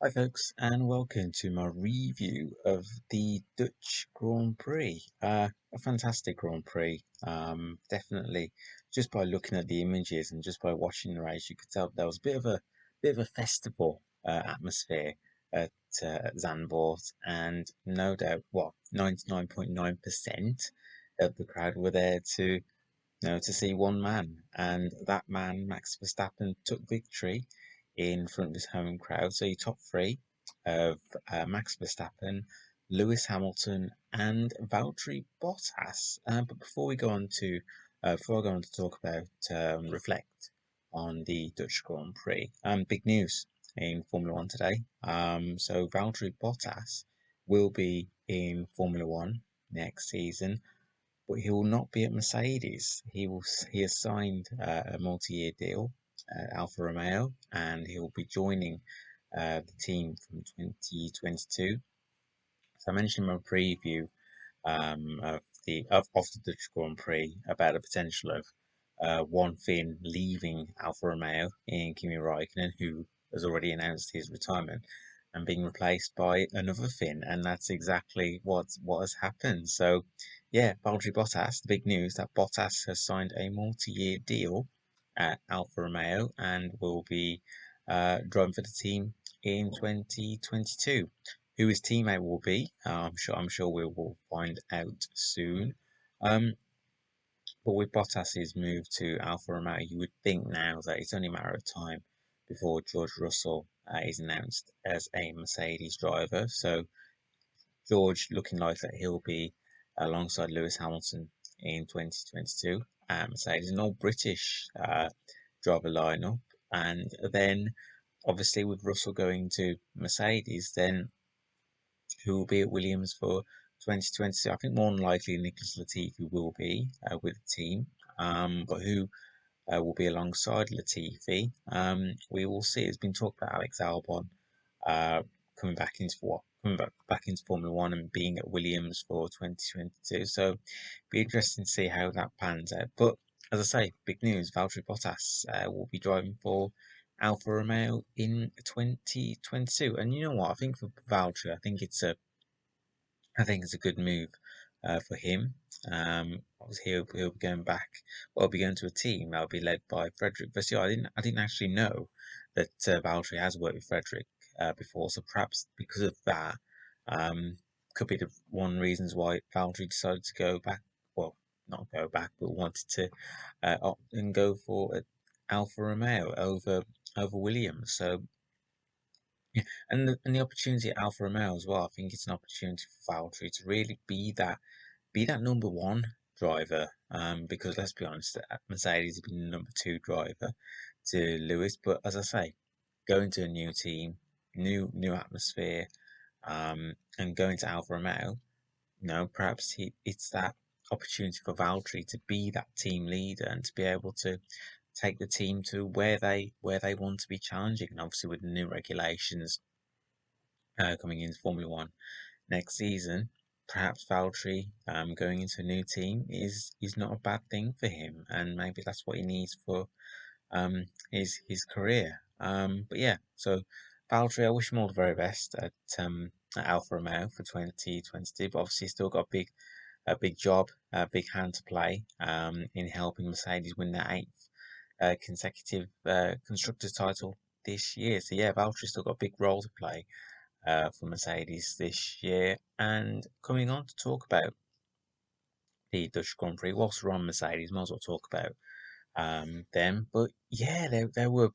Hi folks, and welcome to my review of the Dutch Grand Prix. A fantastic Grand Prix. Definitely, just by looking at the images and just by watching the race, you could tell there was a bit of a festival atmosphere at Zandvoort, and no doubt, 99.9% of the crowd were there to see one man, and that man, Max Verstappen, took victory in front of his home crowd. So your top three of Max Verstappen, Lewis Hamilton, and Valtteri Bottas. But before I go on to talk about reflect on the Dutch Grand Prix, big news in Formula One today. So Valtteri Bottas will be in Formula One next season, but he will not be at Mercedes. He has signed a multi-year deal at Alfa Romeo, and he will be joining the team from 2022. So I mentioned in my preview of the Dutch Grand Prix about the potential of one Finn leaving Alfa Romeo in Kimi Raikkonen, who has already announced his retirement, and being replaced by another Finn, and that's exactly what has happened. So, yeah, Valtteri Bottas. The big news that Bottas has signed a multi-year deal at Alfa Romeo and will be driving for the team in 2022. Who his teammate will be, I'm sure we will find out soon. Um, but with Bottas's move to Alfa Romeo, you would think now that it's only a matter of time before George Russell is announced as a Mercedes driver. So George looking like that he'll be alongside Lewis Hamilton in 2022 at Mercedes, an all British driver lineup, and then obviously with Russell going to Mercedes, then who will be at Williams for 2022. I think more than likely Nicholas Latifi will be with the team, but who will be alongside Latifi, we will see. It's been talked about Alex Albon uh, coming back into Formula One and being at Williams for 2022. So be interesting to see how that pans out. But as I say, big news: Valtteri Bottas will be driving for Alfa Romeo in 2022. And you know what? I think for Valtteri, I think it's a good move for him. Obviously he'll be going back. Well, he'll be going to a team that'll be led by Frederick Vasseur. I didn't actually know that Valtteri has worked with Frederick before, so perhaps because of that, could be the one reasons why Valtteri decided to go back. Well, not go back, but wanted to opt and go for Alfa Romeo over Williams. So yeah, and the opportunity at Alfa Romeo as well. I think it's an opportunity for Valtteri to really be that number one driver. Because let's be honest, Mercedes has been the number two driver to Lewis. But as I say, going to a new team, new atmosphere, and going to Alfa Romeo, perhaps it's that opportunity for Valtteri to be that team leader and to be able to take the team to where they want to be challenging. And obviously, with the new regulations coming into Formula One next season, perhaps Valtteri going into a new team is not a bad thing for him, and maybe that's what he needs for his career. But yeah, so Valtteri, I wish him all the very best at Alfa Romeo for 2022. But obviously, he's still got a big job, a big hand to play in helping Mercedes win their eighth consecutive constructors title this year. So yeah, Valtteri's still got a big role to play for Mercedes this year. And coming on to talk about the Dutch Grand Prix, whilst we're on Mercedes, might as well talk about them. But yeah, they were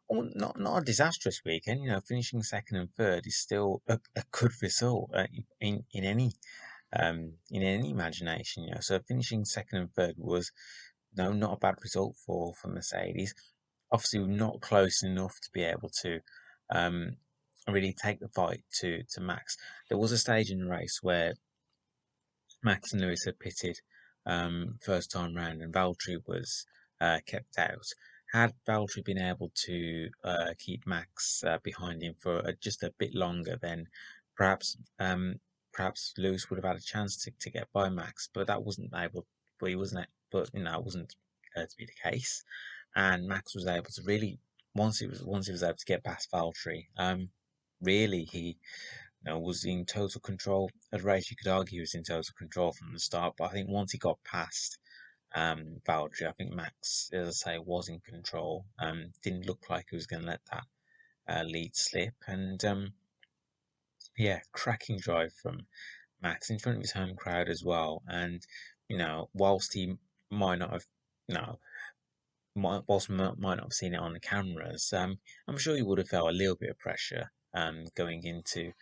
not a disastrous weekend. Finishing second and third is still a good result in any imagination. So finishing second and third was no, not a bad result for Mercedes. Obviously, not close enough to be able to um, really take the fight to Max. There was a stage in the race where Max and Lewis had pitted first time round, and Valtteri was kept out. Had Valtteri been able to keep Max behind him for just a bit longer, then perhaps perhaps Lewis would have had a chance to get by Max, but that wasn't able. But he wasn't. But it wasn't to be the case, and Max was able to really once he was able to get past Valtteri. really he was in total control of the race. You could argue he was in total control from the start, but I think once he got past Valtteri, I think Max, as I say, was in control. Didn't look like he was going to let that lead slip, and yeah, cracking drive from Max in front of his home crowd as well. And whilst he might not have, you know, might not have seen it on the cameras, I'm sure he would have felt a little bit of pressure going into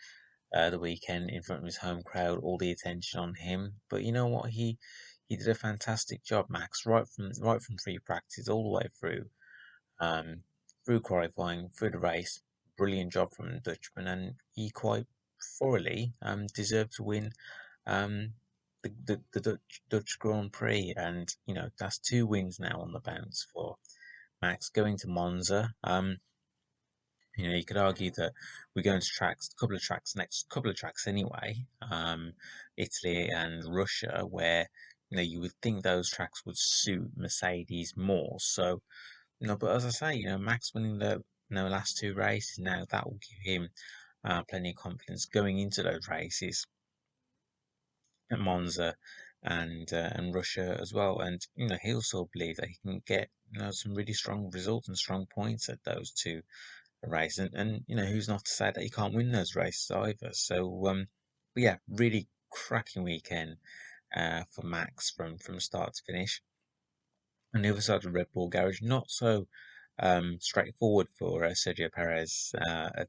the weekend in front of his home crowd, all the attention on him. But you know what? He did a fantastic job, Max, right from free practice all the way um, through qualifying, through the race. Brilliant job from the Dutchman, and he quite thoroughly deserved to win um, the Dutch Grand Prix. And that's 2 wins now on the bounce for Max going to Monza. You could argue that we're going to tracks, next couple of tracks anyway, Italy and Russia, where you would think those tracks would suit Mercedes more. So, but as I say, Max winning the last 2 races now, that will give him plenty of confidence going into those races at Monza and Russia as well. And he also believes that he can get some really strong results and strong points at those 2 races. And who's not to say that he can't win those races either. So but yeah, really cracking weekend for Max from start to finish. On the other side of the Red Bull garage, not so straightforward for Sergio Perez uh,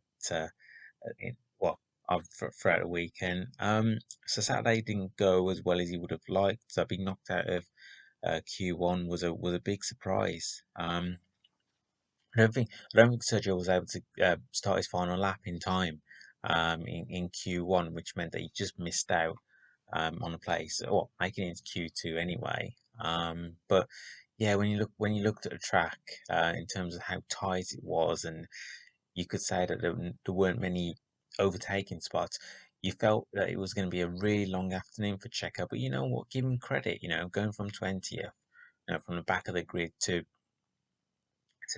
in, well, throughout the weekend. So Saturday didn't go as well as he would have liked. So being knocked out of Q1 was a big surprise. I don't think Sergio was able to start his final lap in time in Q1, which meant that he just missed out on a place, or making it into Q2 anyway. But yeah, when you looked at the track in terms of how tight it was, and you could say that there weren't many overtaking spots. You felt that it was going to be a really long afternoon for Checo, but you know what? Give him credit. Going from 20th, from the back of the grid to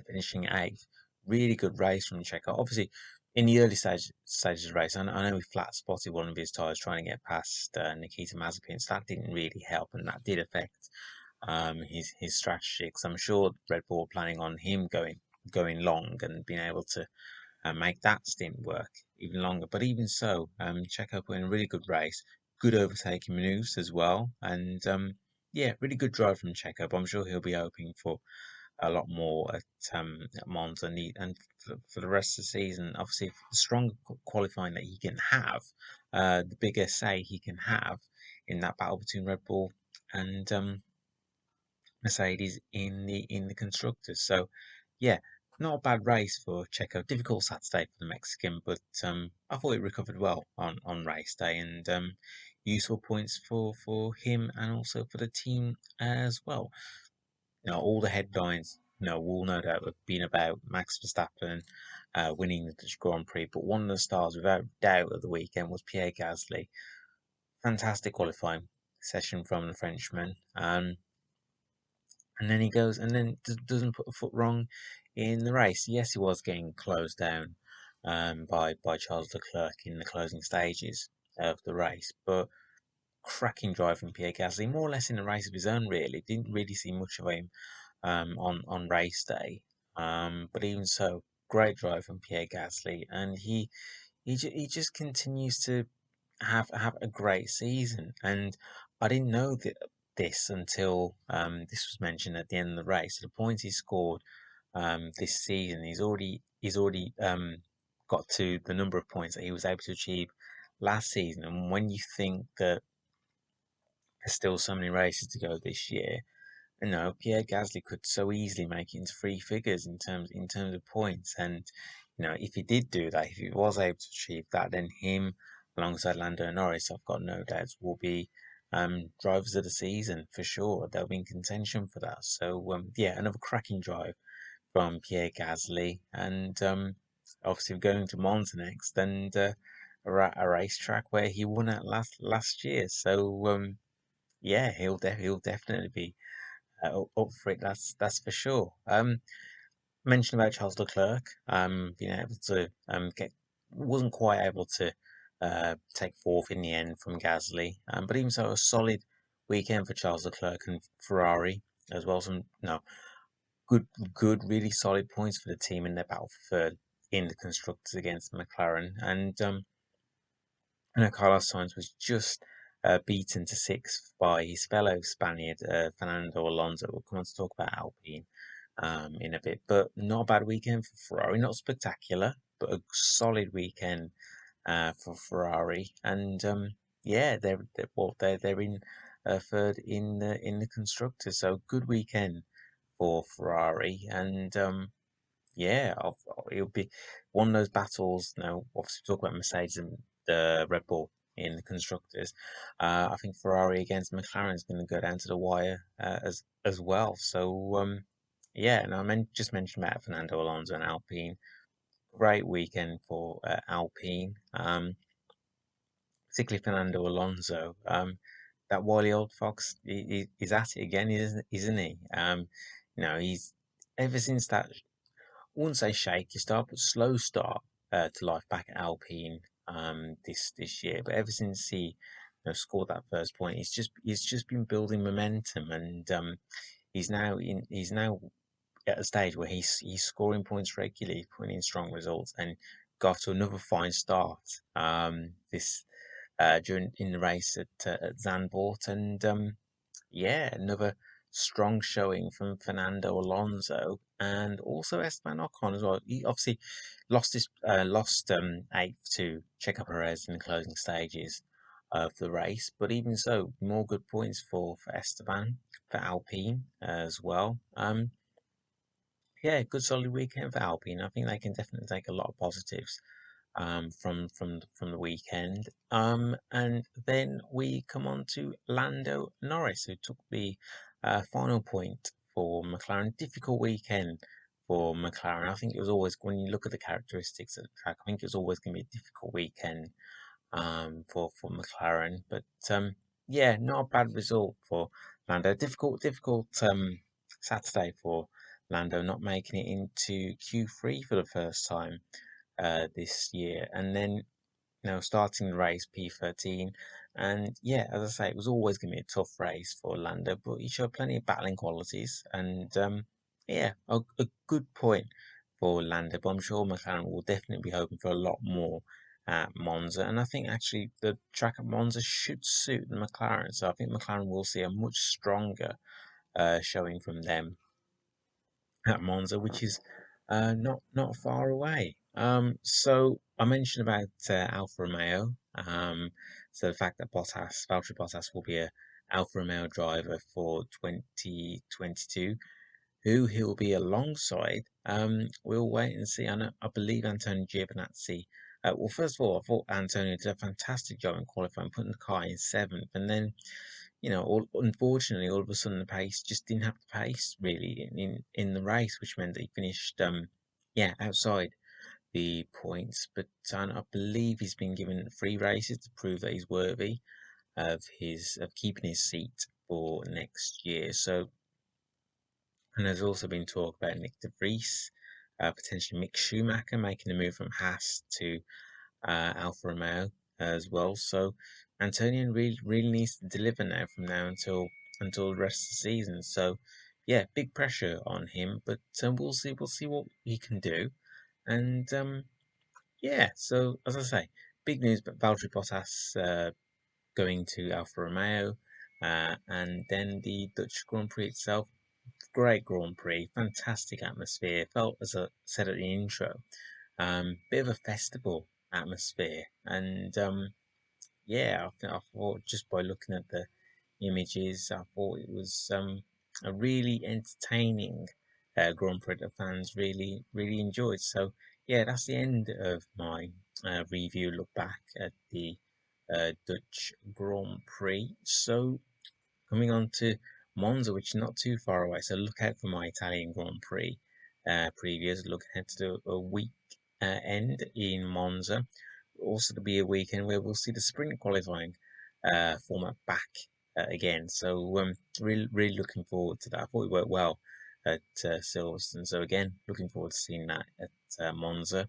finishing 8th, really good race from Checo. Obviously, in the early stages of the race, I know he flat spotted one of his tyres trying to get past Nikita Mazepin, so that didn't really help, and that did affect his strategy. Because I'm sure Red Bull were planning on him going long and being able to make that stint work even longer. But even so, Checo put in a really good race, good overtaking manoeuvres as well, and yeah, really good drive from Checo. But I'm sure he'll be hoping for a lot more at Monza, and for the rest of the season. Obviously, the stronger qualifying that he can have, the bigger say he can have in that battle between Red Bull and Mercedes in the constructors. So yeah, not a bad race for Checo. Difficult Saturday for the Mexican, but I thought he recovered well on race day, and useful points for him and also for the team as well. All the headlines, will no doubt have been about Max Verstappen winning the Dutch Grand Prix, but one of the stars, without doubt, of the weekend was Pierre Gasly. Fantastic qualifying session from the Frenchman. And then he goes and then doesn't put a foot wrong in the race. Yes, he was getting closed down by Charles Leclerc in the closing stages of the race, but cracking drive from Pierre Gasly, more or less in a race of his own. Really, didn't really see much of him on race day. But even so, great drive from Pierre Gasly, and he just continues to have a great season. And I didn't know this until this was mentioned at the end of the race. The points he scored this season, he's already got to the number of points that he was able to achieve last season. And when you think that there's still so many races to go this year, Pierre Gasly could so easily make it into 3 figures in terms of points. And if he did do that, if he was able to achieve that, then him alongside Lando Norris, I've got no doubts, will be drivers of the season for sure. They'll be in contention for that. So yeah, another cracking drive from Pierre Gasly, and obviously going to Monza next, and a racetrack where he won at last year. So yeah, he'll definitely be up for it. That's for sure. Mention about Charles Leclerc, being able to get wasn't quite able to take fourth in the end from Gasly. But even so, a solid weekend for Charles Leclerc and Ferrari as well. Some no good, really solid points for the team in their battle for third in the constructors against McLaren. And I know Carlos Sainz was just beaten to sixth by his fellow Spaniard Fernando Alonso. We'll come on to talk about Alpine in a bit, but not a bad weekend for Ferrari. Not spectacular, but a solid weekend for Ferrari. And yeah, they're in third in the constructors. So good weekend for Ferrari, and yeah, it'll be one of those battles. Now, obviously, talk about Mercedes and the Red Bull in the constructors. I think Ferrari against McLaren is going to go down to the wire as well. So yeah, and just mentioned about Fernando Alonso and Alpine. Great weekend for Alpine, particularly Fernando Alonso. That wily old fox is at it again, isn't he? He's ever since that, I wouldn't say shaky start, but slow start to life back at Alpine this year. But ever since he scored that first point, he's just been building momentum, and he's now at a stage where he's scoring points regularly, putting in strong results, and got to another fine start this during in the race at Zandvoort, and yeah, another strong showing from Fernando Alonso and also Esteban Ocon as well. He obviously lost eighth to Checo Perez in the closing stages of the race, but even so, more good points for Esteban for Alpine as well. Yeah, good solid weekend for Alpine. I think they can definitely take a lot of positives from the weekend. And then we come on to Lando Norris, who took the final point for McLaren. Difficult weekend for McLaren. I think it was always, when you look at the characteristics of the track, I think it was always going to be a difficult weekend for McLaren. But yeah, not a bad result for Lando. Difficult Saturday for Lando, not making it into Q3 for the first time this year, and then starting the race P13, and yeah, as I say, it was always going to be a tough race for Lando, but he showed plenty of battling qualities, and yeah, a good point for Lando. But I'm sure McLaren will definitely be hoping for a lot more at Monza, and I think actually the track at Monza should suit the McLaren, so I think McLaren will see a much stronger showing from them at Monza, which is not far away. So I mentioned about Alfa Romeo. So the fact that Valtteri Bottas will be a Alfa Romeo driver for 2022, who he'll be alongside. We'll wait and see. I believe Antonio Giovinazzi. Well, first of all, I thought Antonio did a fantastic job in qualifying, putting the car in seventh, and then unfortunately, all of a sudden the pace just didn't have the pace really in the race, which meant that he finished yeah, outside the points. But I believe he's been given 3 races to prove that he's worthy of keeping his seat for next year. So, and there's also been talk about Nick De Vries, potentially Mick Schumacher making a move from Haas to Alfa Romeo as well. So Antonio really needs to deliver now until the rest of the season. So yeah, big pressure on him, but we'll see what he can do. And yeah, so as I say, big news, but Valtteri Bottas going to Alfa Romeo, and then the Dutch Grand Prix itself. Great Grand Prix, fantastic atmosphere. Felt, as I said at the intro, bit of a festival atmosphere, and yeah, I thought just by looking at the images, I thought it was a really entertaining Grand Prix that fans really enjoyed. So yeah, that's the end of my review look back at the Dutch Grand Prix. So coming on to Monza, which is not too far away, so look out for my Italian Grand Prix previews. Look ahead to a week end in Monza. Also, to be a weekend where we'll see the sprint qualifying format back again. So, really looking forward to that. I thought it worked well at Silverstone. So again, looking forward to seeing that at Monza.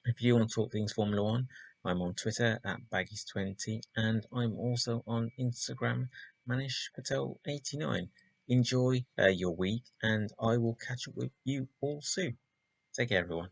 If you want to talk things Formula One, I'm on Twitter at Baggies20 and I'm also on Instagram, Manish Patel89. Enjoy your week and I will catch up with you all soon. Take care, everyone.